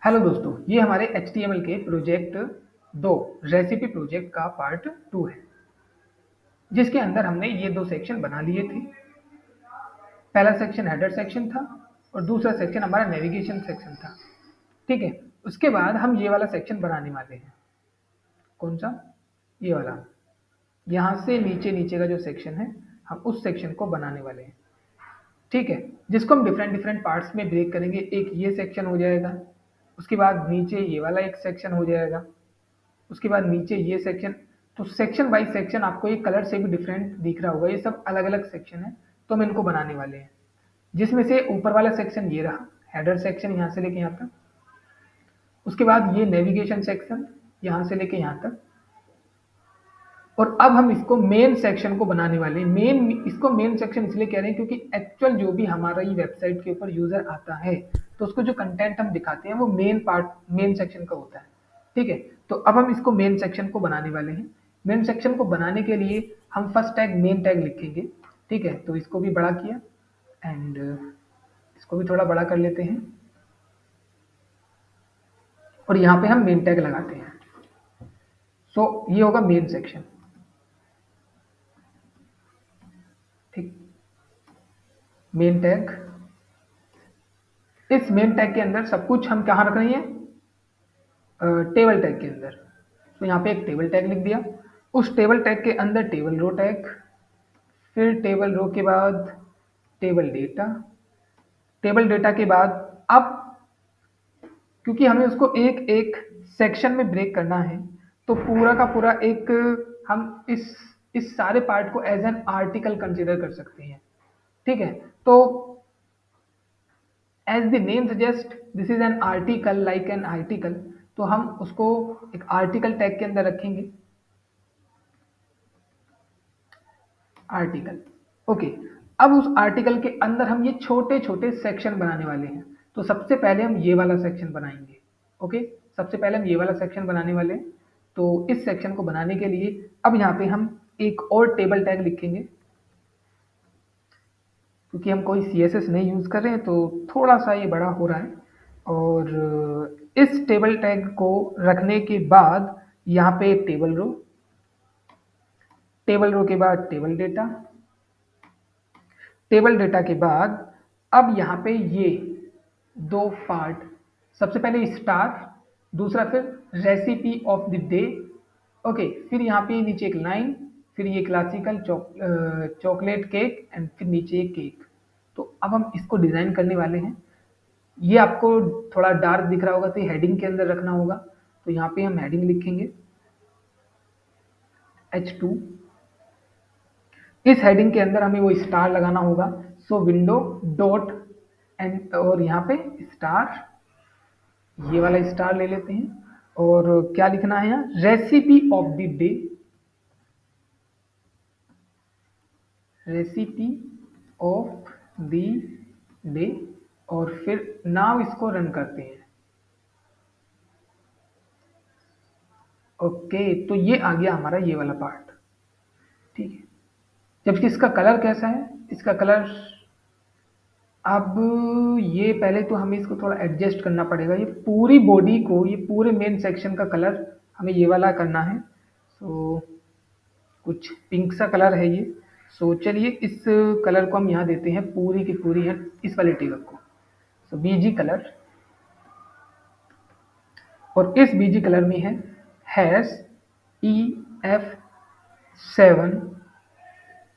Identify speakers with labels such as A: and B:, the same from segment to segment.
A: Hello दोस्तों, ये हमारे HTML के प्रोजेक्ट 2 रेसिपी प्रोजेक्ट का पार्ट 2 है, जिसके अंदर हमने ये 2 सेक्शन बना लिए थे। पहला सेक्शन हेडर सेक्शन था और दूसरा सेक्शन हमारा नेविगेशन सेक्शन था। ठीक है, उसके बाद हम ये वाला सेक्शन बनाने वाले हैं। कौन सा? ये वाला। यहाँ से नीचे नीचे का जो सेक्शन है, हम उस सेक्शन को बनाने वाले हैं। ठीक है, जिसको हम डिफरेंट डिफरेंट पार्ट्स में ब्रेक करेंगे। एक ये सेक्शन हो जाएगा, उसके बाद नीचे ये वाला एक सेक्शन हो जाएगा, उसके बाद नीचे ये सेक्शन। तो सेक्शन बाय सेक्शन आपको ये कलर से भी डिफरेंट दिख रहा होगा। ये सब अलग अलग सेक्शन है, तो हम इनको बनाने वाले हैं। जिसमें से ऊपर वाला सेक्शन ये रहा, हेडर सेक्शन यहाँ से लेके यहाँ तक। उसके बाद ये नेविगेशन सेक्शन यहाँ से लेके यहाँ तक। और अब हम इसको मेन सेक्शन को बनाने वाले हैं। इसको मेन सेक्शन इसलिए कह रहे हैं क्योंकि एक्चुअल जो भी हमारा ये वेबसाइट के ऊपर यूजर आता है, तो उसको जो कंटेंट हम दिखाते हैं वो मेन सेक्शन का होता है। ठीक है, तो अब हम इसको मेन सेक्शन को बनाने वाले हैं। मेन सेक्शन को बनाने के लिए हम फर्स्ट टैग मेन टैग लिखेंगे। ठीक है, तो इसको भी बड़ा किया एंड इसको भी थोड़ा बड़ा कर लेते हैं और यहाँ पे हम मेन टैग लगाते हैं। सो ये होगा मेन सेक्शन। ठीक, मेन टैग। इस मेन टैग के अंदर सब कुछ हम कहाँ रख रहे हैं? टेबल टैग के अंदर। तो यहाँ पे एक टेबल टैग लिख दिया। उस टेबल टैग के अंदर टेबल रो टैग, फिर टेबल रो के बाद टेबल डेटा। टेबल डेटा के बाद अब क्योंकि हमें उसको एक एक सेक्शन में ब्रेक करना है, तो पूरा का पूरा एक हम इस सारे पार्ट को एज एन आर्टिकल कंसिडर कर सकते हैं। ठीक है, तो as the name suggest this is an article, like an article. तो हम उसको एक आर्टिकल टैग के अंदर रखेंगे। Article, okay. अब उस आर्टिकल के अंदर हम ये छोटे छोटे सेक्शन बनाने वाले हैं। तो सबसे पहले हम ये वाला सेक्शन बनाएंगे। ओके, सबसे पहले हम ये वाला सेक्शन बनाने वाले हैं। तो इस सेक्शन को बनाने के लिए अब यहाँ पे हम एक और टेबल टैग लिखेंगे। क्योंकि हम कोई CSS नहीं यूज कर रहे हैं, तो थोड़ा सा ये बड़ा हो रहा है। और इस टेबल टैग को रखने के बाद यहाँ पे टेबल रो, टेबल रो के बाद टेबल डेटा, टेबल डेटा के बाद अब यहाँ पे ये 2 पार्ट, सबसे पहले स्टार, दूसरा फिर recipe of the day. Okay, फिर यहाँ पे नीचे एक लाइन, फिर ये क्लासिकल चॉकलेट केक एंड फिर नीचे एक केक। तो अब हम इसको डिजाइन करने वाले हैं। ये आपको थोड़ा डार्क दिख रहा होगा, तो ये हेडिंग के अंदर रखना होगा। तो यहाँ पे हम हेडिंग लिखेंगे H2। इस हेडिंग के अंदर हमें वो स्टार लगाना होगा। सो विंडो डॉट एंड, और यहाँ पे स्टार, ये वाला स्टार ले लेते हैं। और क्या लिखना है यहाँ? Recipe of the day, recipe of the day. और फिर नाउ इसको रन करते हैं। ओके, तो ये आ गया हमारा ये वाला पार्ट। ठीक है, जबकि इसका कलर कैसा है? इसका कलर, अब ये पहले तो हमें इसको थोड़ा एडजस्ट करना पड़ेगा। ये पूरी बॉडी को, ये पूरे मेन सेक्शन का कलर हमें ये वाला करना है। सो कुछ पिंक सा कलर है ये। सो चलिए इस कलर को हम यहाँ देते हैं, पूरी की पूरी है इस वाले टेबल को। सो बीजी कलर, और इस बीजी कलर में है hash EF7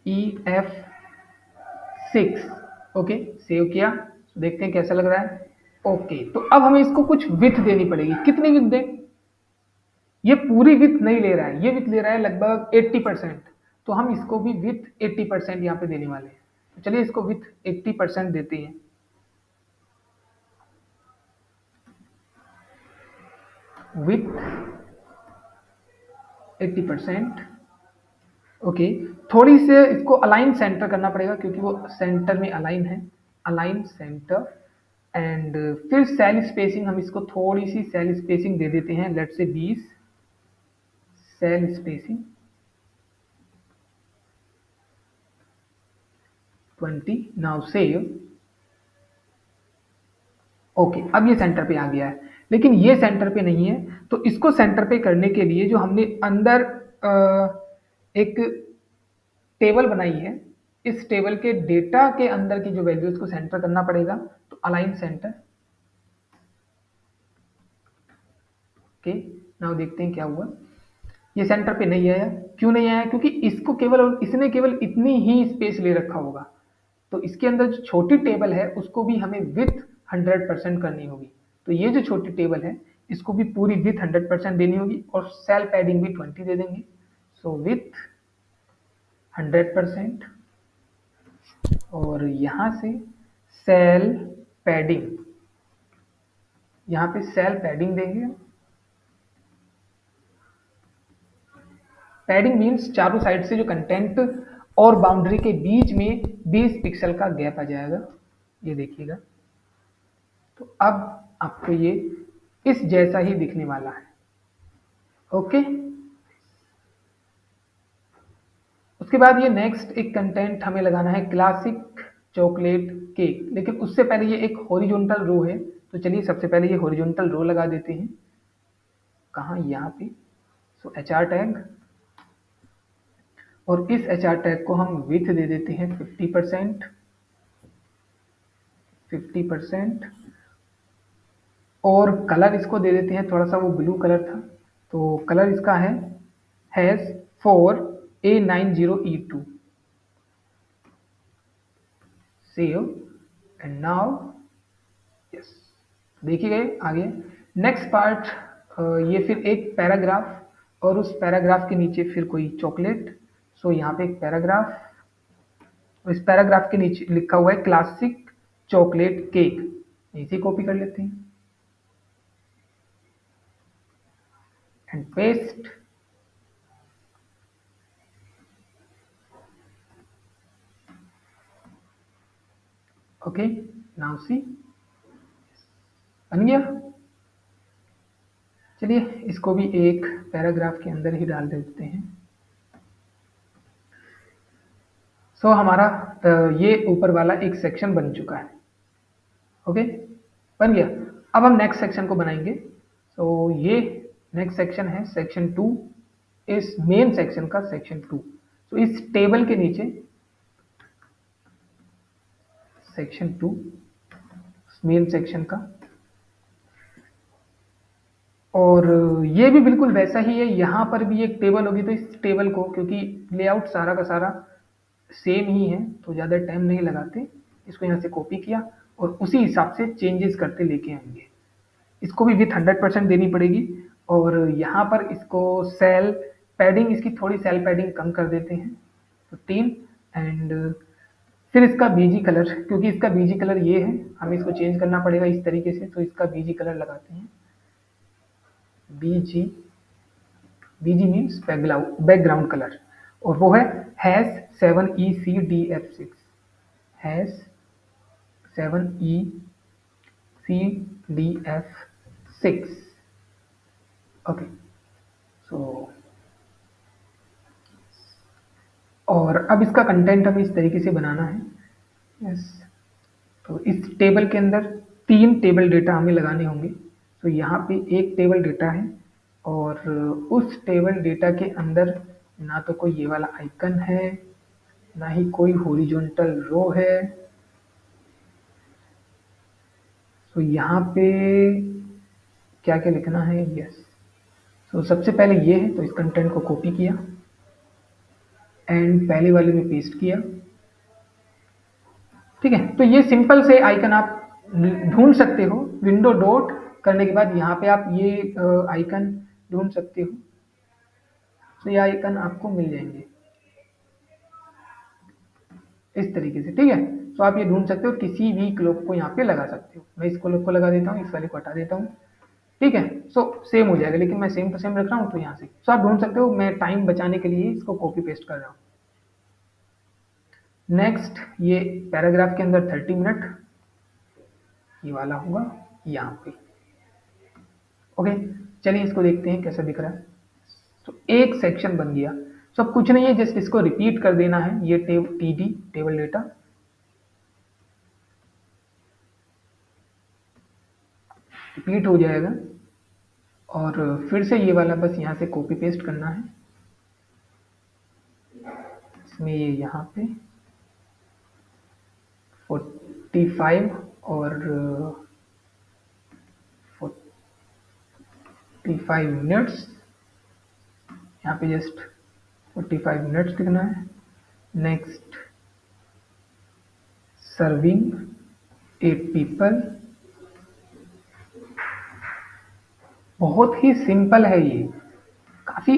A: EF6। Okay, save किया। देखते हैं कैसा लग रहा है। ओके, तो अब हमें इसको कुछ विथ देनी पड़ेगी। कितनी विथ दें? ये पूरी विथ नहीं ले रहा है, ये विथ ले रहा है लगभग 80%। तो हम इसको भी विथ 80% यहाँ पे देने वाले हैं। तो चलिए इसको विथ 80% देते हैं। विथ 80%। ओके, थोड़ी से इसको अलाइन सेंटर करना पड़ेगा क्योंकि वो सेंटर में अलाइन है। अलाइन सेंटर एंड फिर सेल स्पेसिंग, हम इसको थोड़ी सी सेल स्पेसिंग दे देते हैं। Let's say 20 cell spacing, 20। Now save. Okay, अब ये सेंटर पे आ गया है। लेकिन ये सेंटर पे नहीं है। तो इसको सेंटर पे करने के लिए जो हमने अंदर एक टेबल बनाई है, इस टेबल के डेटा के अंदर की जो वैल्यूज को सेंटर करना पड़ेगा। तो अलाइन सेंटर। ओके, नाउ देखते हैं क्या हुआ। ये सेंटर पे नहीं आया। क्यों नहीं आया? क्योंकि इसको केवल इसने केवल इतनी ही स्पेस ले रखा होगा। तो इसके अंदर जो छोटी टेबल है उसको भी हमें विथ 100% करनी होगी। तो ये जो छोटी टेबल है इसको भी पूरी विथ 100% देनी होगी और सेल पैडिंग भी 20 दे देंगे। So with 100%। और यहां से सेल पैडिंग, यहां पे सेल पैडिंग देंगे। पैडिंग मीन्स चारों साइड से जो कंटेंट और बाउंड्री के बीच में 20 पिक्सल का गैप आ जाएगा। ये देखिएगा। तो अब आपको ये इस जैसा ही दिखने वाला है। ओके, उसके बाद ये नेक्स्ट एक कंटेंट हमें लगाना है क्लासिक चॉकलेट केक। लेकिन उससे पहले ये एक हॉरिजॉन्टल रो है। तो चलिए सबसे पहले ये हॉरिजॉन्टल रो लगा देते हैं। कहाँ? यहाँ पे। सो एच आर टैग, और इस एच आर टैग को हम विथ दे देते हैं 50%। 50%। और कलर इसको दे देते हैं, थोड़ा सा वो ब्लू कलर था तो कलर इसका है has 4A90E2। Save and now yes, देखिए गए आगे। नेक्स्ट पार्ट, ये फिर एक पैराग्राफ और उस पैराग्राफ के नीचे फिर कोई चॉकलेट। सो यहाँ पे एक पैराग्राफ, इस पैराग्राफ के नीचे लिखा हुआ है क्लासिक चॉकलेट केक। इसे कॉपी कर लेते हैं and paste. Okay, now see, बन गया। चलिए इसको भी एक पैराग्राफ के अंदर ही डाल देते हैं। सो हमारा ये ऊपर वाला एक सेक्शन बन चुका है। ओके, बन गया। अब हम नेक्स्ट सेक्शन को बनाएंगे। सो ये नेक्स्ट सेक्शन है सेक्शन 2, इस मेन सेक्शन का सेक्शन 2। तो इस टेबल के नीचे सेक्शन 2 मेन सेक्शन का, और ये भी बिल्कुल वैसा ही है। यहाँ पर भी एक टेबल होगी। तो इस टेबल को, क्योंकि लेआउट सारा का सारा सेम ही है तो ज़्यादा टाइम नहीं लगाते, इसको यहाँ से कॉपी किया और उसी हिसाब से चेंजेस करते लेके आएंगे। इसको भी विथ 100% देनी पड़ेगी। और यहाँ पर इसको सेल पैडिंग, इसकी थोड़ी सेल पैडिंग कम कर देते हैं 15। एंड फिर इसका बीजी कलर, क्योंकि इसका बीजी कलर ये है, हमें इसको चेंज करना पड़ेगा इस तरीके से। तो इसका बीजी कलर लगाते हैं बीजी। बीजी मीन्स बैकग्राउंड कलर, और वो है hash 7ECDF6। Hash 7ECDF6। Okay, सो और अब इसका कंटेंट हमें इस तरीके से बनाना है। यस, तो इस टेबल के अंदर 3 टेबल डेटा हमें लगाने होंगे। तो यहाँ पे एक टेबल डेटा है और उस टेबल डेटा के अंदर ना तो कोई ये वाला आइकन है, ना ही कोई हॉरिजॉन्टल रो है। तो यहाँ पे क्या क्या लिखना है? यस, तो सबसे पहले ये है, तो इस कंटेंट को कॉपी किया एंड पहले वाले में पेस्ट किया। ठीक है, तो ये सिंपल से आइकन आप ढूंढ सकते हो। विंडो डॉट करने के बाद यहाँ पे आप ये आइकन ढूंढ सकते हो। तो ये आइकन आपको मिल जाएंगे इस तरीके से। ठीक है, तो आप ये ढूंढ सकते हो, किसी भी क्लॉक को यहाँ पे लगा सकते हो। मैं इस क्लॉक को लगा देता हूँ, इस वाले को हटा देता हूँ। ठीक है, सो सेम हो जाएगा, लेकिन मैं सेम टू सेम रख रहा हूँ तो यहाँ से। सो आप ढूंढ सकते हो। मैं टाइम बचाने के लिए इसको कॉपी पेस्ट कर रहा हूँ। नेक्स्ट, ये पैराग्राफ के अंदर 30 मिनट ये वाला होगा यहाँ पे। ओके, चलिए इसको देखते हैं कैसा दिख रहा है। तो एक सेक्शन बन गया। सो अब कुछ नहीं है, जस्ट इसको रिपीट कर देना है। ये टीडी टेबल डेटा रिपीट हो जाएगा और फिर से ये वाला बस यहाँ से कॉपी पेस्ट करना है। इसमें ये यहाँ पे 45 और 45 मिनट्स, यहाँ पे जस्ट 45 मिनट्स लिखना है। Next serving 8 people. बहुत ही सिंपल है ये, काफ़ी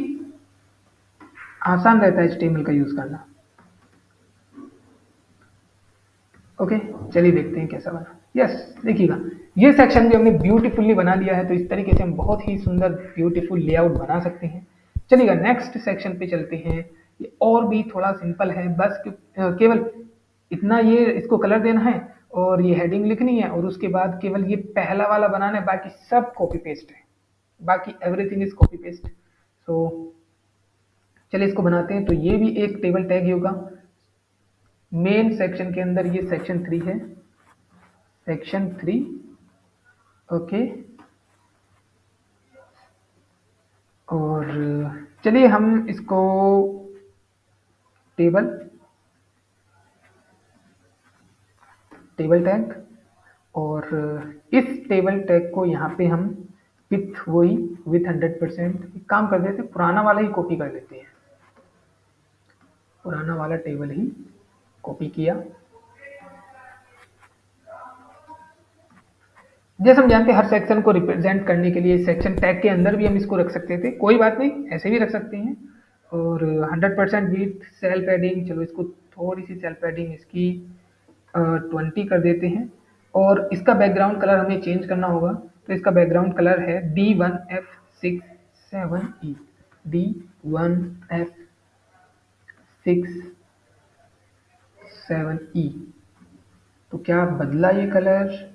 A: आसान रहता है HTML का यूज़ करना। ओके, चलिए देखते हैं कैसा बना। यस, देखिएगा ये सेक्शन भी हमने ब्यूटीफुल्ली बना लिया है। तो इस तरीके से हम बहुत ही सुंदर ब्यूटीफुल लेआउट बना सकते हैं। चलिएगा नेक्स्ट सेक्शन पे चलते हैं। ये और भी थोड़ा सिंपल है, बस केवल इतना ये इसको कलर देना है और ये हेडिंग लिखनी है और उसके बाद केवल ये पहला वाला बनाना है, बाकी सब कॉपी पेस्ट है, बाकी एवरीथिंग इज कॉपी पेस्ट। सो चलिए इसको बनाते हैं। तो ये भी एक टेबल टैग ही होगा। मेन सेक्शन के अंदर ये सेक्शन 3 है, सेक्शन 3। ओके, और चलिए हम इसको टेबल टैग, और इस टेबल टैग को यहाँ पे हम विथ 100%। एक काम कर देते हैं, पुराना वाला ही कॉपी कर लेते हैं। पुराना वाला टेबल ही कॉपी किया। जैसे हम जानते हैं हर सेक्शन को रिप्रेजेंट करने के लिए सेक्शन टैग के अंदर भी हम इसको रख सकते थे, कोई बात नहीं, ऐसे भी रख सकते हैं। और 100% विथ सेल पैडिंग, चलो इसको थोड़ी सी सेल पैडिंग इसकी 20 कर देते हैं। और इसका बैकग्राउंड कलर हमें चेंज करना होगा। तो इसका बैकग्राउंड कलर है D1F67E, D1F67E। तो क्या बदला ये कलर?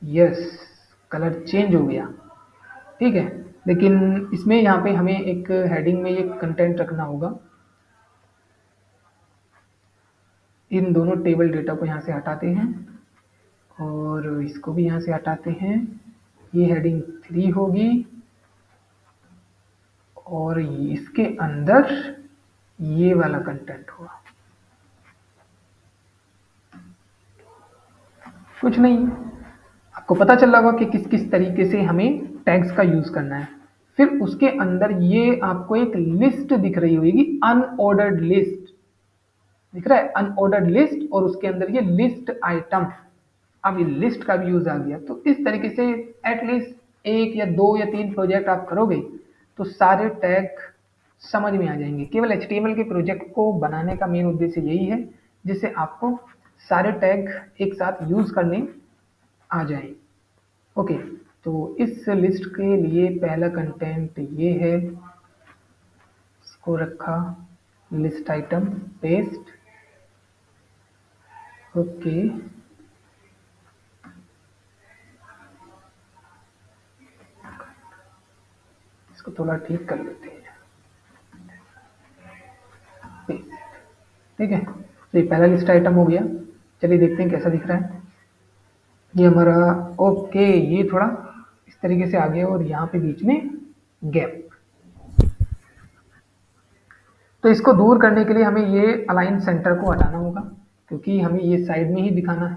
A: यस, कलर चेंज हो गया, ठीक है। लेकिन इसमें यहाँ पे हमें एक हेडिंग में ये कंटेंट रखना होगा। इन दोनों टेबल डेटा को यहाँ से हटाते हैं और इसको भी यहाँ से हटाते हैं। ये हेडिंग 3 होगी और इसके अंदर ये वाला कंटेंट होगा। कुछ नहीं, आपको पता चल रहा होगा कि किस किस तरीके से हमें टैग्स का यूज करना है। फिर उसके अंदर ये आपको एक लिस्ट दिख रही होगी, अनऑर्डर्ड लिस्ट दिख रहा है, अनऑर्डर्ड लिस्ट, और उसके अंदर ये लिस्ट आइटम। अब ये लिस्ट का भी यूज आ गया। तो इस तरीके से एटलीस्ट 1 या 2 या 3 प्रोजेक्ट आप करोगे तो सारे टैग समझ में आ जाएंगे। केवल HTML के प्रोजेक्ट को बनाने का मेन उद्देश्य यही है, जिससे आपको सारे टैग एक साथ यूज करने आ जाए। ओके, तो इस लिस्ट के लिए पहला कंटेंट ये है, इसको रखा लिस्ट आइटम, पेस्ट। ओके, इसको थोड़ा ठीक कर लेते हैं, पेस्ट, ठीक है। तो ये पहला लिस्ट आइटम हो गया। चलिए देखते हैं कैसा दिख रहा है ये हमारा। ओके, ये थोड़ा इस तरीके से आ गया और यहाँ पे बीच में गैप। तो इसको दूर करने के लिए हमें ये अलाइन सेंटर को हटाना होगा, क्योंकि हमें ये साइड में ही दिखाना है,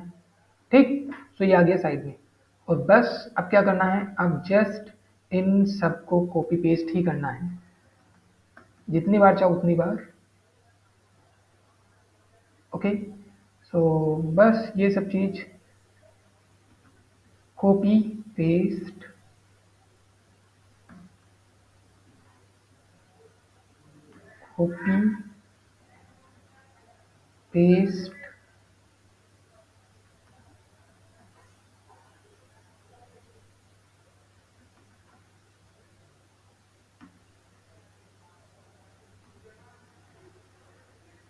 A: ठीक। तो ये आ गया साइड में। और बस अब क्या करना है, अब जस्ट इन सबको कॉपी पेस्ट ही करना है, जितनी बार चाहो उतनी बार। ओके, सो बस ये सब चीज कॉपी पेस्ट, कॉपी पेस्ट,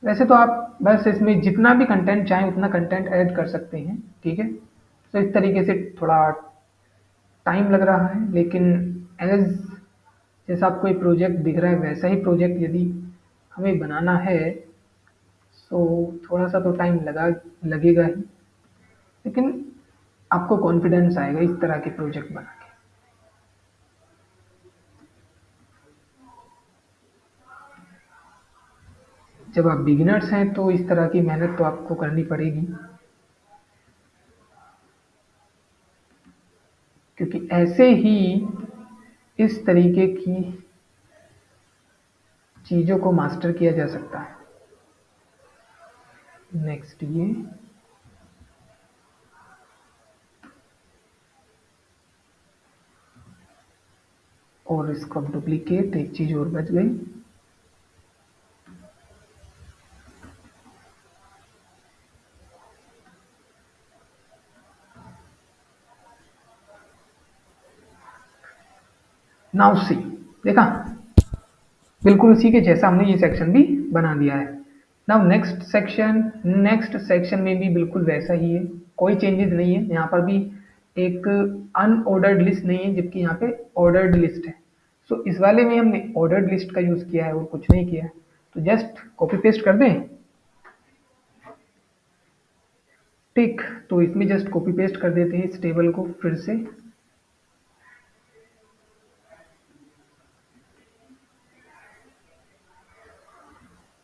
A: वैसे तो आप बस इसमें जितना भी कंटेंट चाहें उतना कंटेंट ऐड कर सकते हैं, ठीक है। तो इस तरीके से थोड़ा टाइम लग रहा है, लेकिन एज जैसा आपको ये प्रोजेक्ट दिख रहा है वैसा ही प्रोजेक्ट यदि हमें बनाना है तो थोड़ा सा तो टाइम लगेगा ही, लेकिन आपको कॉन्फिडेंस आएगा इस तरह के प्रोजेक्ट बना के। जब आप बिगिनर्स हैं तो इस तरह की मेहनत तो आपको करनी पड़ेगी, क्योंकि ऐसे ही इस तरीके की चीज़ों को मास्टर किया जा सकता है। नेक्स्ट ये और इसको अब डुप्लीकेट, एक चीज़ और बच गई। नाउ सी, देखा, बिल्कुल उसी के जैसा हमने ये सेक्शन भी बना दिया है। नाउ नेक्स्ट सेक्शन में भी बिल्कुल वैसा ही है, कोई चेंजेस नहीं है। यहाँ पर भी एक अनऑर्डर्ड लिस्ट नहीं है, जबकि यहाँ पे ऑर्डर्ड लिस्ट है। सो इस वाले में हमने ऑर्डर्ड लिस्ट का यूज किया है और कुछ नहीं किया है, तो जस्ट कॉपी पेस्ट कर दें। ठीक, तो इसमें जस्ट कॉपी पेस्ट कर देते हैं इस टेबल को फिर से।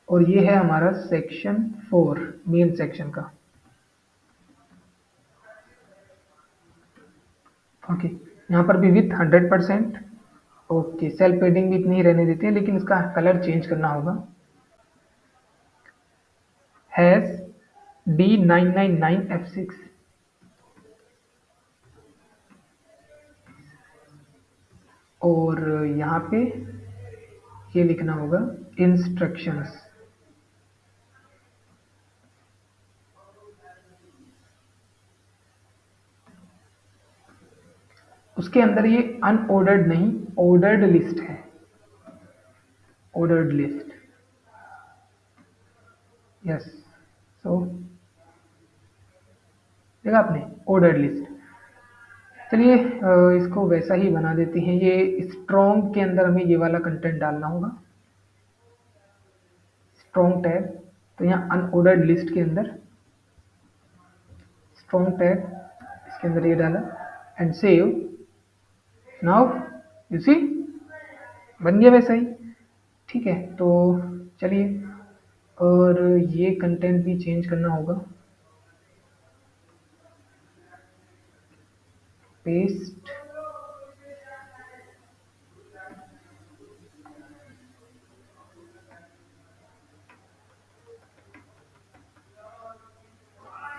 A: और ये है हमारा सेक्शन 4 मेन सेक्शन का। ओके, यहाँ पर भी विथ 100%। ओके, सेल पेडिंग भी इतनी ही रहने देते हैं, लेकिन इसका कलर चेंज करना होगा। हैश D999F6 और यहाँ पे ये लिखना होगा इंस्ट्रक्शंस। उसके अंदर ये अनऑर्डर्ड नहीं, ऑर्डर्ड लिस्ट है, ऑर्डर्ड लिस्ट। यस, सो देखा आपने, ऑर्डर्ड लिस्ट। चलिए इसको वैसा ही बना देते हैं। ये स्ट्रॉन्ग के अंदर हमें ये वाला कंटेंट डालना होगा, स्ट्रॉन्ग टैग। तो यहाँ अनऑर्डर्ड लिस्ट के अंदर स्ट्रॉन्ग टैग, इसके अंदर ये डाला and save. Now you see, बन गया वैसा ही। ठीक है, तो चलिए, और ये कंटेंट भी चेंज करना होगा। Paste,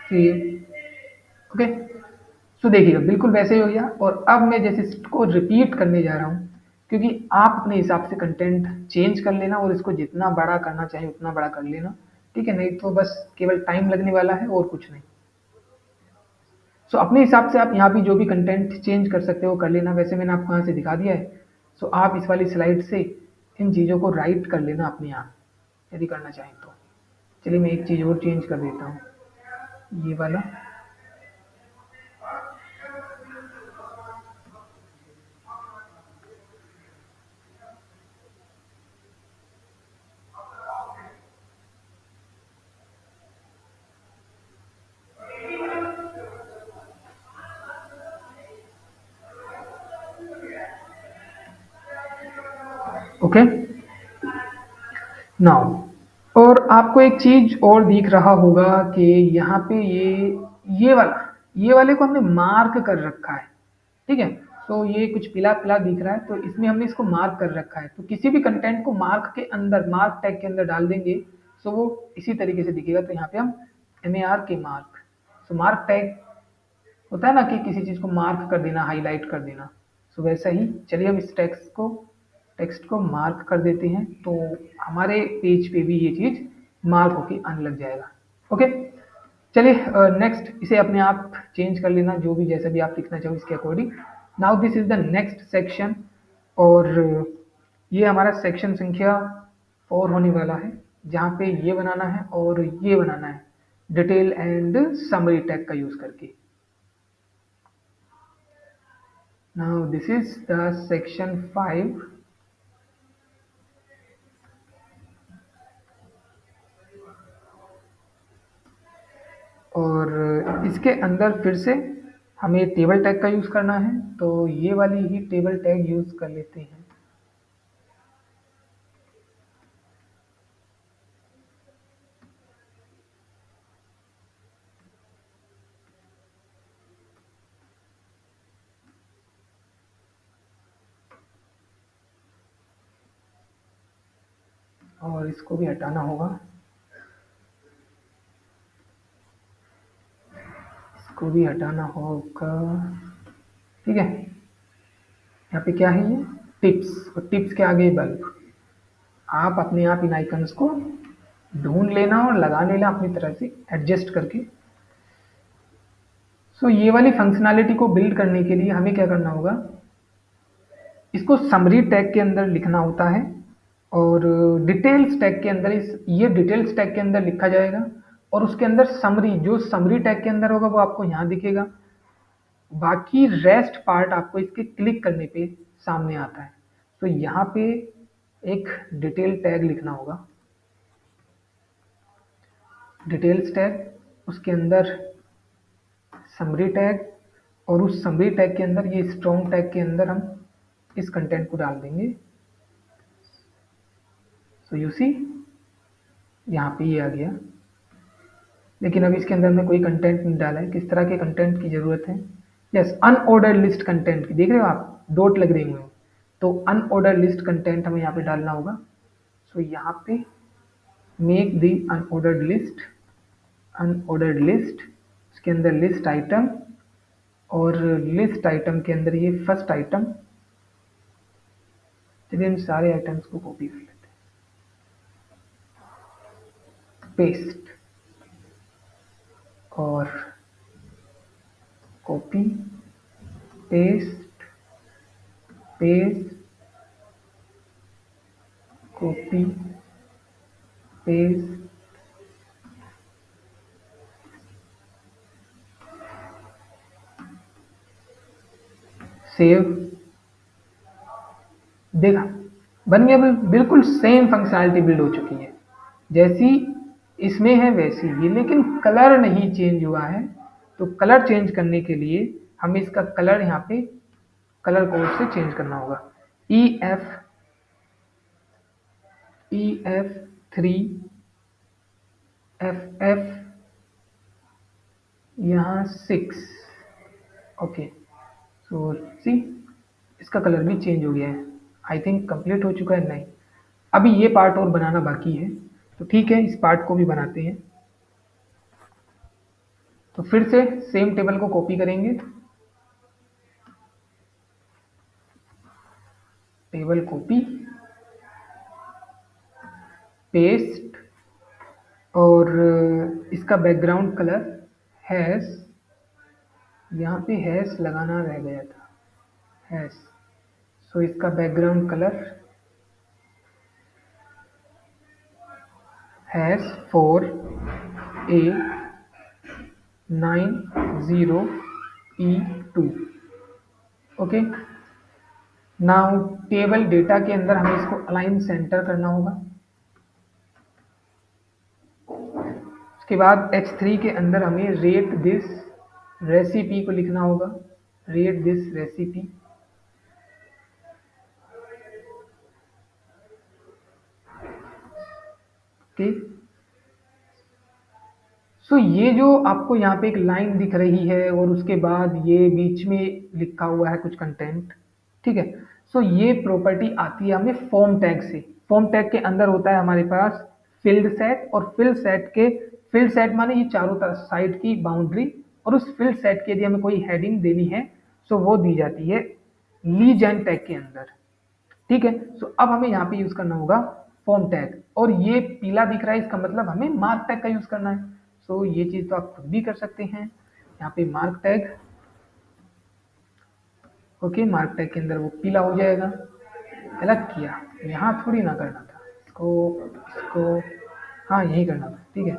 A: save. ओके, सो देखिएगा बिल्कुल वैसे ही हो गया। और अब मैं जैसे इसको रिपीट करने जा रहा हूँ, क्योंकि आप अपने हिसाब से कंटेंट चेंज कर लेना और इसको जितना बड़ा करना चाहे उतना बड़ा कर लेना। ठीक है, नहीं तो बस केवल टाइम लगने वाला है और कुछ नहीं। सो अपने हिसाब से आप यहाँ भी जो भी कंटेंट चेंज कर सकते हो कर लेना। वैसे मैंने आपको यहाँ से दिखा दिया है। सो आप इस वाली स्लाइड से इन चीज़ों को राइट कर लेना अपने आप, यदि करना चाहें तो। चलिए मैं एक चीज़ और चेंज कर देता हूँ, ये वाला। ओके, नाउ, और आपको एक चीज और दिख रहा होगा कि यहाँ पे ये वाले को हमने मार्क कर रखा है। ठीक है, तो ये कुछ पीला पीला दिख रहा है, तो इसमें हमने इसको मार्क कर रखा है। तो किसी भी कंटेंट को मार्क के अंदर, मार्क टैग के अंदर डाल देंगे, सो वो इसी तरीके से दिखेगा। तो यहाँ पे हम MAR के मार्क, सो मार्क टैग होता है ना कि किसी चीज को मार्क कर देना, हाईलाइट कर देना। सो वैसा ही चलिए हम इस टेक्स्ट को मार्क कर देते हैं, तो हमारे पेज पे भी ये चीज मार्क होके आने लग जाएगा। ओके, चलिए नेक्स्ट इसे अपने आप चेंज कर लेना, जो भी जैसा भी आप लिखना चाहो इसके according. Now this is the next section, और ये हमारा सेक्शन संख्या 4 होने वाला है, जहाँ पे ये बनाना है और ये बनाना है, डिटेल एंड समरी टैग का यूज करके। Now this is the section 5। और इसके अंदर फिर से हमें टेबल टैग का यूज़ करना है, तो ये वाली ही टेबल टैग यूज़ कर लेते हैं। और इसको भी हटाना होगा, इसको भी हटाना होगा। ठीक है, यहाँ पे क्या है, ये टिप्स, और टिप्स के आगे बल्ब। आप अपने आप इन आइकन्स को ढूंढ लेना और लगा लेना अपनी तरह से एडजस्ट करके। सो ये वाली फंक्शनैलिटी को बिल्ड करने के लिए हमें क्या करना होगा, इसको समरी टैग के अंदर लिखना होता है, और डिटेल्स टैग के अंदर ये डिटेल्स टैग के अंदर लिखा जाएगा, और उसके अंदर समरी, जो समरी टैग के अंदर होगा वो आपको यहाँ दिखेगा। बाकी रेस्ट पार्ट आपको इसके क्लिक करने पे सामने आता है। तो यहाँ पे एक डिटेल टैग लिखना होगा, डिटेल्स टैग, उसके अंदर समरी टैग, और उस समरी टैग के अंदर, ये स्ट्रॉन्ग टैग के अंदर हम इस कंटेंट को डाल देंगे। सो यू सी, यहाँ पे ये आ गया। लेकिन अब इसके अंदर में कोई कंटेंट नहीं डाला है। किस तरह के कंटेंट की ज़रूरत है? यस, अनऑर्डर्ड लिस्ट कंटेंट की। देख रहे हो आप, डॉट लग रही हुए, तो अनऑर्डर्ड लिस्ट कंटेंट हमें यहाँ पे डालना होगा। सो यहाँ पे make the unordered list, unordered list, उसके अंदर लिस्ट आइटम, और लिस्ट आइटम के अंदर ये फर्स्ट आइटम। चलिए इन सारे आइटम्स को कॉपी कर लेते हैं, पेस्ट और copy, paste, paste, copy, paste, save. देखा, बन गया। बिल्कुल सेम फंक्शनैलिटी बिल्ड हो चुकी है, जैसी इसमें है वैसी ही, लेकिन कलर नहीं चेंज हुआ है। तो कलर चेंज करने के लिए हमें इसका कलर यहाँ पे कलर कोड से चेंज करना होगा। EF3 FF यहाँ 6। ओके, सो सी, इसका कलर भी चेंज हो गया है। आई थिंक कंप्लीट हो चुका है। नहीं, अभी ये पार्ट और बनाना बाकी है। तो ठीक है, इस पार्ट को भी बनाते हैं। तो फिर से सेम टेबल को कॉपी करेंगे, टेबल कॉपी, पेस्ट, और इसका बैकग्राउंड कलर हैश, यहाँ पे हैश लगाना रह गया था, हैश। सो इसका background colour hash 4A90E2। Okay, now table data के अंदर हमें इसको अलाइन सेंटर करना होगा। उसके बाद H3 के अंदर हमें रेट दिस रेसिपी को लिखना होगा, रेट दिस रेसिपी। ओके, सो ये जो आपको यहाँ पे एक लाइन दिख रही है, और उसके बाद ये बीच में लिखा हुआ है कुछ कंटेंट, ठीक है। सो ये प्रॉपर्टी आती है हमें फॉर्म टैग से। फॉर्म टैग के अंदर होता है हमारे पास फील्ड सेट, और फील्ड सेट माने ये चारों तरफ साइड की बाउंड्री, और उस फील्ड सेट के यदि हमें कोई हेडिंग देनी है सो वो दी जाती है लीजेंड टैग के अंदर। ठीक है, सो अब हमें यहाँ पे यूज करना होगा फॉर्म टैग, और ये पीला दिख रहा है, इसका मतलब हमें मार्क टैग का यूज करना है। सो ये चीज तो आप खुद भी कर सकते हैं। यहाँ पे mark tag, okay, mark tag के अंदर वो पीला हो जाएगा। अलग किया, यहाँ थोड़ी ना करना था इसको, इसको हाँ यही करना था, ठीक है,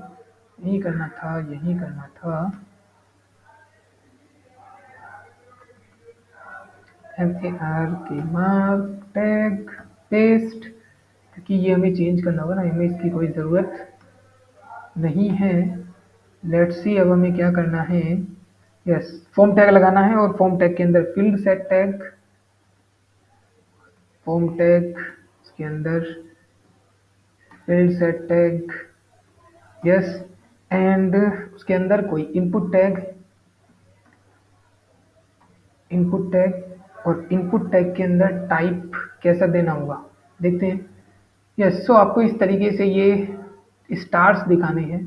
A: यही करना था, यही करना था। MARK मार्क टैग, पेस्ट, क्योंकि ये हमें चेंज करना होगा ना, हमें इसकी कोई ज़रूरत नहीं है। लेट्स सी, अब हमें क्या करना है। यस, फॉर्म टैग लगाना है, और फॉर्म टैग के अंदर field set tag, form tag के अंदर field set tag, yes, and उसके अंदर कोई इनपुट टैग, और इनपुट टैग के अंदर टाइप कैसा देना होगा देखते हैं। यस, सो आपको इस तरीके से ये स्टार्स दिखाने हैं।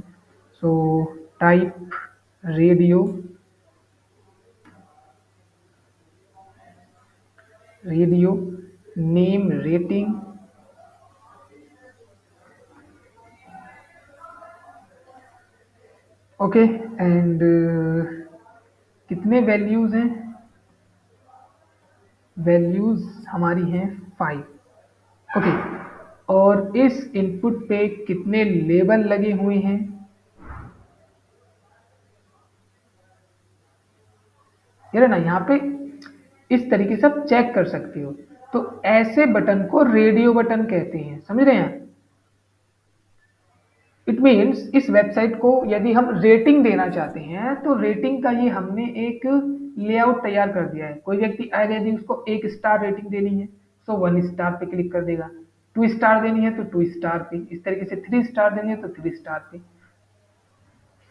A: So type radio, radio name rating, okay and कितने वैल्यूज़ हैं? वैल्यूज़ हमारी हैं 5, ओके। और इस इनपुट पे कितने लेबल लगे हुए हैं? ये ना यहाँ पे इस तरीके से आप चेक कर सकते हो। तो ऐसे बटन को रेडियो बटन कहते हैं, समझ रहे हैं? इट मीन्स इस वेबसाइट को यदि हम रेटिंग देना चाहते हैं तो रेटिंग का ये हमने एक लेआउट तैयार कर दिया है। कोई व्यक्ति आएगा, यदि उसको 1 स्टार रेटिंग देनी है तो 1 स्टार पे क्लिक कर देगा, 2 स्टार देनी है तो 2 स्टार पे, इस तरीके से 3 स्टार देनी है तो 3 स्टार पे,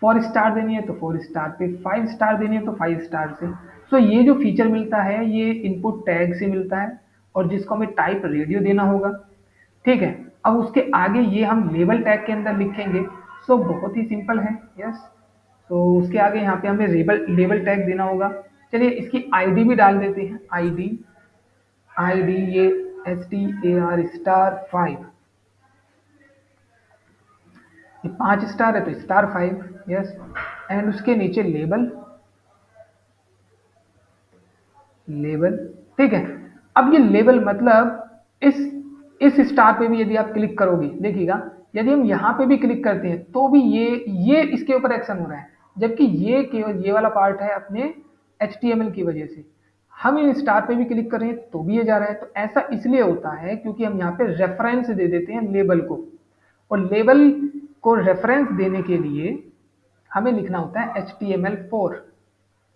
A: 4 स्टार देनी है तो 4 स्टार पे, 5 स्टार देनी है तो 5 स्टार से। सो ये जो फीचर मिलता है ये इनपुट टैग से मिलता है, और जिसको हमें टाइप रेडियो देना होगा, ठीक है। अब उसके आगे ये हम लेबल टैग के अंदर लिखेंगे। सो बहुत ही सिंपल है, यस। तो उसके आगे यहाँ पे हमें लेबल लेबल टैग देना होगा। चलिए इसकी आईडी भी डाल देते हैं, आईडी, आईडी ये STAR *5, ये 5 स्टार है तो *5, यस। एंड उसके नीचे लेबल, लेबल, ठीक है। अब ये लेबल मतलब इस स्टार पे भी यदि आप क्लिक करोगे, देखिएगा, यदि हम यहाँ पे भी क्लिक करते हैं तो भी ये इसके ऊपर एक्शन हो रहा है, जबकि ये केवल ये वाला पार्ट है अपने HTML की वजह से। हम इन स्टार पे भी क्लिक कर रहे हैं तो भी ये जा रहा है। तो ऐसा इसलिए होता है क्योंकि हम यहाँ पे रेफरेंस दे देते हैं लेबल को, और लेबल को रेफरेंस देने के लिए हमें लिखना होता है HTML4।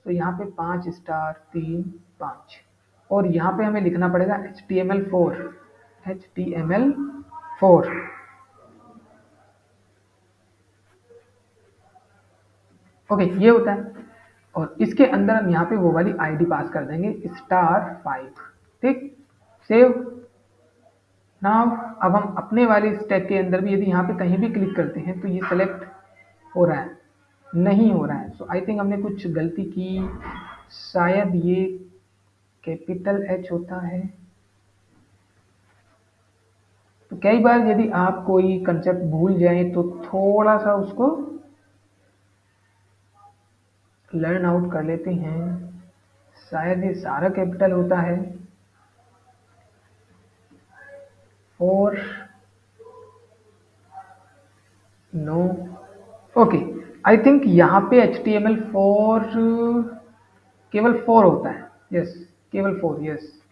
A: तो यहाँ पे 5 स्टार, 3, 5, और यहाँ पे हमें लिखना पड़ेगा HTML4, HTML4, ओके, ये होता है। और इसके अंदर हम यहाँ पे वो वाली आईडी पास कर देंगे *5, ठीक। सेव। नाउ अब हम अपने वाले स्टेप के अंदर भी यदि यहाँ पे कहीं भी क्लिक करते हैं तो ये सेलेक्ट हो रहा है, नहीं हो रहा है। सो आई थिंक हमने कुछ गलती की, शायद ये कैपिटल H होता है। तो कई बार यदि आप कोई कंसेप्ट भूल जाएं तो थोड़ा सा उसको लर्न आउट कर लेते हैं। शायद ये सारा कैपिटल होता है, और नो, ओके, आई थिंक यहाँ पे HTML4 केवल 4 होता है, यस, केवल 4, यस,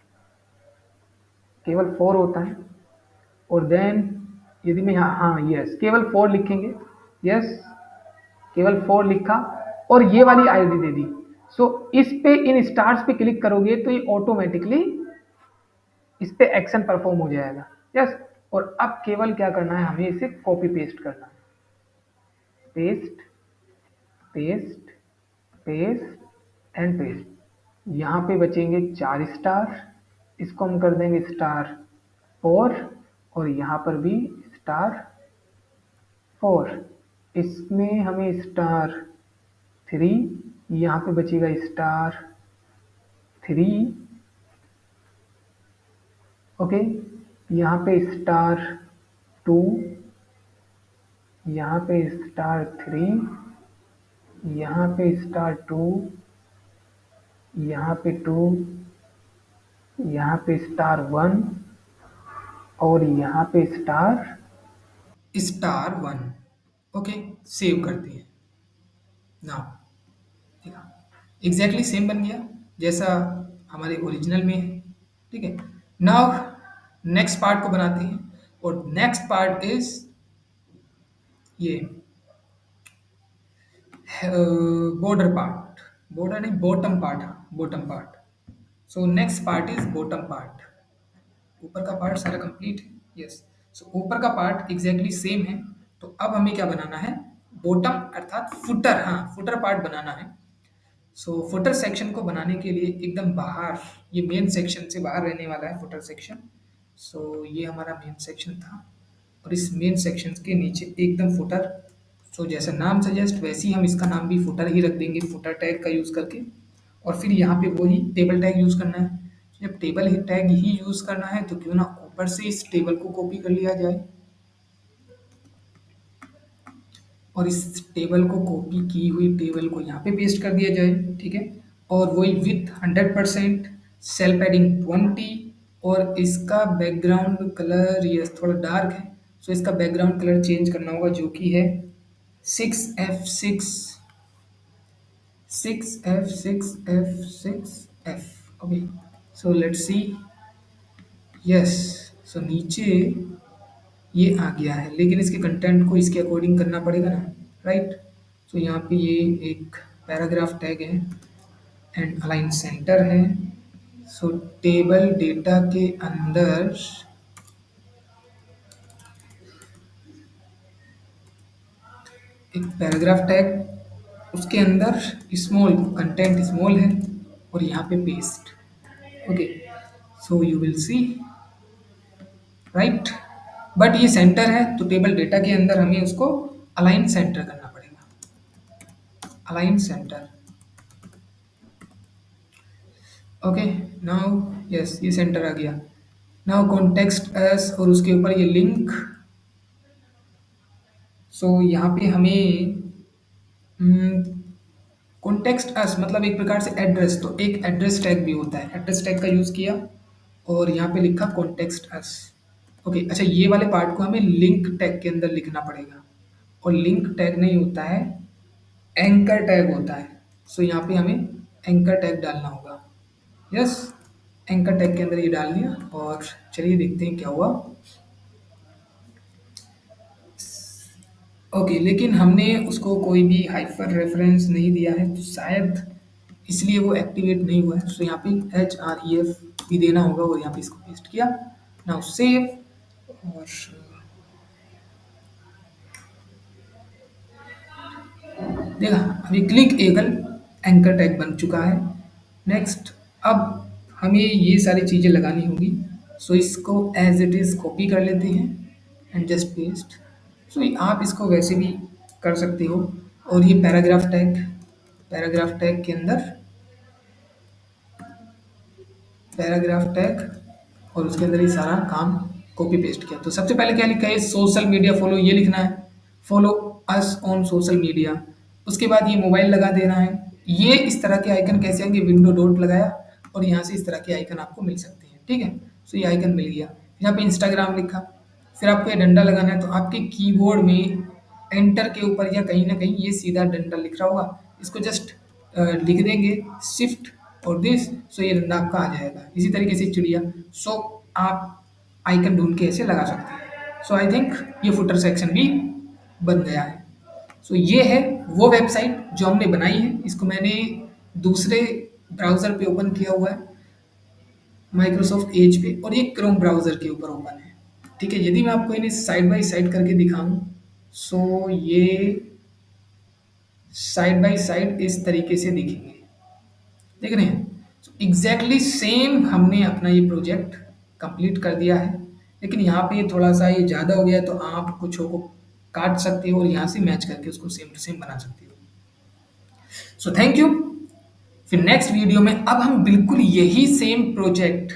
A: केवल 4 होता है। और देन यदि मैं यहाँ, हाँ यस, केवल 4 लिखेंगे, यस, केवल 4 लिखा और ये वाली आईडी दे दी। सो इस पे इन स्टार्स पे क्लिक करोगे तो ये ऑटोमेटिकली इस पे एक्शन परफॉर्म हो जाएगा, यस। और अब केवल क्या करना है, हमें इसे कॉपी पेस्ट करना है, paste, paste, paste and paste. यहाँ पे बचेंगे 4 स्टार, इसको हम कर देंगे *4, और यहाँ पर भी *4, इसमें हमें *3, यहाँ पे बचेगा *3, ओके। यहाँ पे *2, यहाँ पे *3, यहाँ पे *2, यहाँ पे 2, यहाँ पे *1, और यहाँ पे *1, ओके। सेव करते हैं नाउ, ठीक है, एग्जैक्टली सेम बन गया जैसा हमारे ओरिजिनल में है, ठीक है। नाउ नेक्स्ट पार्ट को बनाते हैं, और नेक्स्ट पार्ट इज ये बॉर्डर पार्ट, बॉर्डर नहीं, बॉटम पार्ट, हाँ bottom part. So next part is bottom part. ऊपर का पार्ट सारा कंप्लीट है, यस। सो ऊपर का पार्ट एग्जैक्टली सेम है। तो अब हमें क्या बनाना है, बॉटम अर्थात फुटर, हाँ फुटर पार्ट बनाना है। सो फुटर सेक्शन को बनाने के लिए एकदम बाहर, ये मेन सेक्शन से बाहर रहने वाला है फुटर सेक्शन। सो ये हमारा मेन सेक्शन था, और इस मेन सेक्शन के नीचे एकदम फुटर। सो जैसा नाम सजेस्ट वैसे ही हम इसका नाम भी फुटर ही रख देंगे, फुटर टैग का यूज़ करके। और फिर यहाँ पे वही टेबल टैग यूज़ करना है। जब टेबल टैग ही यूज़ करना है तो क्यों ना ऊपर से इस टेबल को कॉपी कर लिया जाए और इस टेबल को कॉपी की हुई टेबल को यहाँ पे पेस्ट कर दिया जाए, ठीक है। और वही विथ 100%, सेल पैडिंग 20, और इसका बैकग्राउंड कलर ये थोड़ा डार्क है, सो इसका बैकग्राउंड कलर चेंज करना होगा जो कि है 6F6, 6F6F6F। Okay, so let's see. Yes, so नीचे ये आ गया है, लेकिन इसके कंटेंट को इसके अकॉर्डिंग करना पड़ेगा ना, राइट। सो यहाँ पे ये एक पैराग्राफ टैग है एंड अलाइन सेंटर है। सो टेबल डेटा के अंदर एक पैराग्राफ टैग, उसके अंदर स्मॉल कंटेंट स्मॉल है और यहाँ पे paste. Okay, so you will see, right. But ये सेंटर है तो टेबल डेटा के अंदर हमें उसको अलाइन सेंटर करना पड़ेगा, align centre. Okay, now yes ये सेंटर आ गया। नाउ कॉन्टेक्स्ट एस और उसके ऊपर ये लिंक। सो यहाँ पे हमें कॉन्टेक्स्ट अस मतलब एक प्रकार से एड्रेस, तो एक एड्रेस टैग भी होता है, एड्रेस टैग का यूज़ किया और यहाँ पे लिखा कॉन्टेक्स्ट अस। ओके, अच्छा ये वाले पार्ट को हमें लिंक टैग के अंदर लिखना पड़ेगा, और लिंक टैग नहीं होता है, एंकर टैग होता है। सो यहाँ पे हमें एंकर टैग डालना होगा। यस, एंकर टैग के अंदर ये डाल दिया और चलिए देखते हैं क्या हुआ। ओके, लेकिन हमने उसको कोई भी हाइपर रेफरेंस नहीं दिया है तो शायद इसलिए वो एक्टिवेट नहीं हुआ है। सो यहाँ पे href भी देना होगा और यहाँ पे इसको पेस्ट किया। नाउ सेव, और देखा अभी क्लिक एगल एंकर टैग बन चुका है। नेक्स्ट, अब हमें ये सारी चीज़ें लगानी होगी। सो इसको एज इट इज़ कॉपी कर लेते हैं एंड जस्ट पेस्ट। सो आप इसको वैसे भी कर सकते हो। और ये पैराग्राफ टैग, पैराग्राफ टैग के अंदर पैराग्राफ टैग और उसके अंदर ही सारा काम कॉपी पेस्ट किया। तो सबसे पहले क्या लिखा है, सोशल मीडिया फॉलो, ये लिखना है, follow us on social media. उसके बाद ये मोबाइल लगा देना है। ये इस तरह के आइकन कैसे आएंगे, विंडो डॉट लगाया और यहाँ से इस तरह के आइकन आपको मिल सकते हैं, ठीक है। सो ये आइकन मिल गया, यहाँ पे इंस्टाग्राम लिखा। फिर आपको ये डंडा लगाना है, तो आपके कीबोर्ड में एंटर के ऊपर या कहीं ना कहीं ये सीधा डंडा लिख रहा होगा, इसको जस्ट लिख देंगे शिफ्ट और दिस। सो ये डंडा आपका आ जाएगा। इसी तरीके से चिड़िया। सो आप आइकन ढूंढ के ऐसे लगा सकते हैं। सो आई थिंक ये फुटर सेक्शन भी बन गया है। सो ये है वो वेबसाइट जो हमने बनाई है। इसको मैंने दूसरे ब्राउज़र पे ओपन किया हुआ है, माइक्रोसॉफ्ट एज पे, और ये क्रोम ब्राउज़र के ऊपर ओपन है, ठीक है। यदि मैं आपको इन्हें साइड बाय साइड करके दिखाऊं, सो ये साइड बाय साइड इस तरीके से दिखेंगे, देख रहे हैं। एग्जैक्टली सेम हमने अपना ये प्रोजेक्ट कंप्लीट कर दिया है, लेकिन यहाँ पे ये थोड़ा सा ये ज़्यादा हो गया है, तो आप कुछ को काट सकते हो और यहाँ से मैच करके उसको सेम टू सेम बना सकते हो। So thank you. फिर नेक्स्ट वीडियो में अब हम बिल्कुल यही सेम प्रोजेक्ट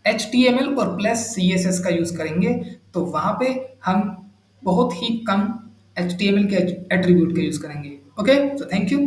A: HTML और प्लस CSS का यूज़ करेंगे। तो वहाँ पे हम बहुत ही कम HTML के एट्रीब्यूट का यूज़ करेंगे। Okay, so thank you.